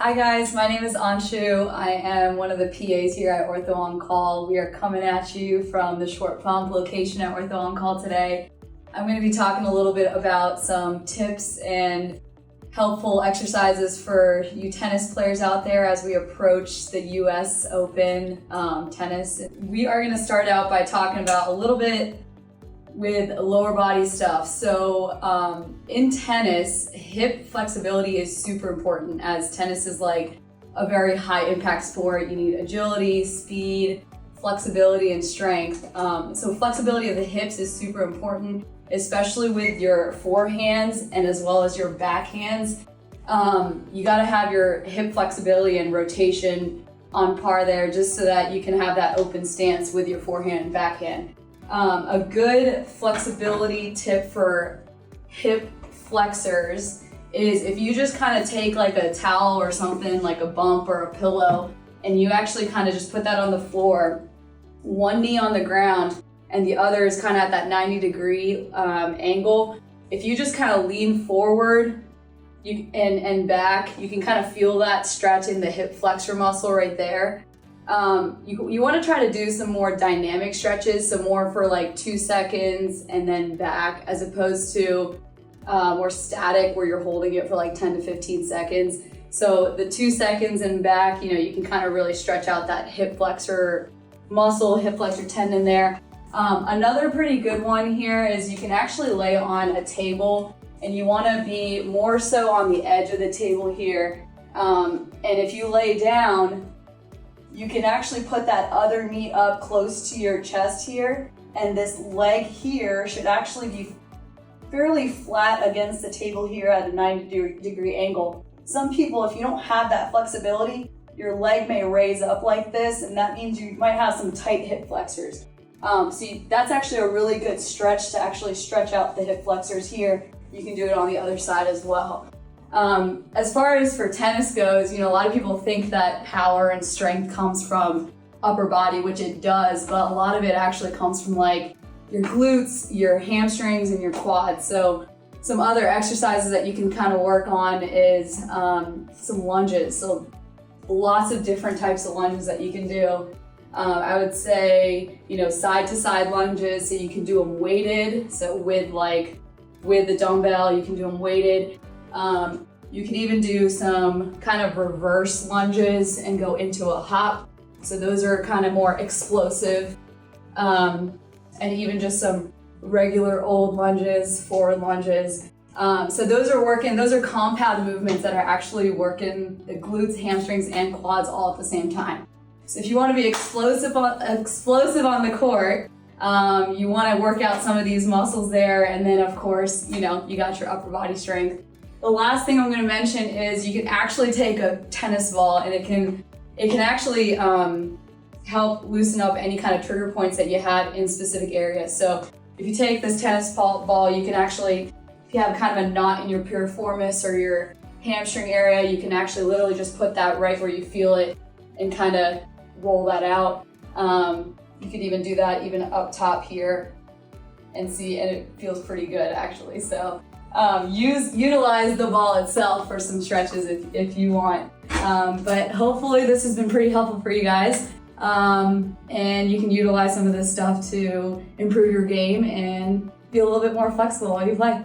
Hi guys, my name is Anshu. I am one of the PAs here at Ortho On Call. We are coming at you from the Short Pump location at Ortho On Call today. I'm going to be talking a little bit about some tips and helpful exercises for you tennis players out there as we approach the US Open tennis. We are going to start out by talking about a little bit with lower body stuff. So in tennis, hip flexibility is super important, as tennis is like a very high impact sport. You need agility, speed, flexibility, and strength. So flexibility of the hips is super important, especially with your forehands and as well as your backhands. You gotta have your hip flexibility and rotation on par there, just so that you can have that open stance with your forehand and backhand. A good flexibility tip for hip flexors is if you just kind of take like a towel or something, like a bump or a pillow, and you actually kind of just put that on the floor, one knee on the ground and the other is kind of at that 90-degree angle. If you just kind of lean forward and back, you can kind of feel that stretch in the hip flexor muscle right there. You want to try to do some more dynamic stretches, so more for like 2 seconds and then back, as opposed to more static where you're holding it for like 10 to 15 seconds. So the 2 seconds and back, you can kind of really stretch out that hip flexor muscle, hip flexor tendon there. Another pretty good one here is you can actually lay on a table, and you want to be more so on the edge of the table here. And if you lay down, you can actually put that other knee up close to your chest here, and this leg here should actually be fairly flat against the table here at a 90-degree angle. Some people, if you don't have that flexibility, your leg may raise up like this, and that means you might have some tight hip flexors. That's actually a really good stretch to actually stretch out the hip flexors here. You can do it on the other side as well. As far as for tennis goes, a lot of people think that power and strength comes from upper body, which it does, but a lot of it actually comes from like your glutes, your hamstrings, and your quads. So some other exercises that you can kind of work on is some lunges. So lots of different types of lunges that you can do. I would say, side to side lunges, so you can do them weighted. So with the dumbbell, you can do them weighted. You can even do some kind of reverse lunges and go into a hop. So those are kind of more explosive. And even just some regular old lunges, forward lunges. So those are compound movements that are actually working the glutes, hamstrings, and quads all at the same time. So if you want to be explosive on the court, you want to work out some of these muscles there. And then of course, you got your upper body strength. The last thing I'm going to mention is you can actually take a tennis ball, and it can actually help loosen up any kind of trigger points that you have in specific areas. So if you take this tennis ball, you can actually, if you have kind of a knot in your piriformis or your hamstring area, you can actually literally just put that right where you feel it and kind of roll that out. You could even do that even up top here and it feels pretty good actually. So utilize the ball itself for some stretches if you want. But hopefully this has been pretty helpful for you guys. And you can utilize some of this stuff to improve your game and be a little bit more flexible while you play.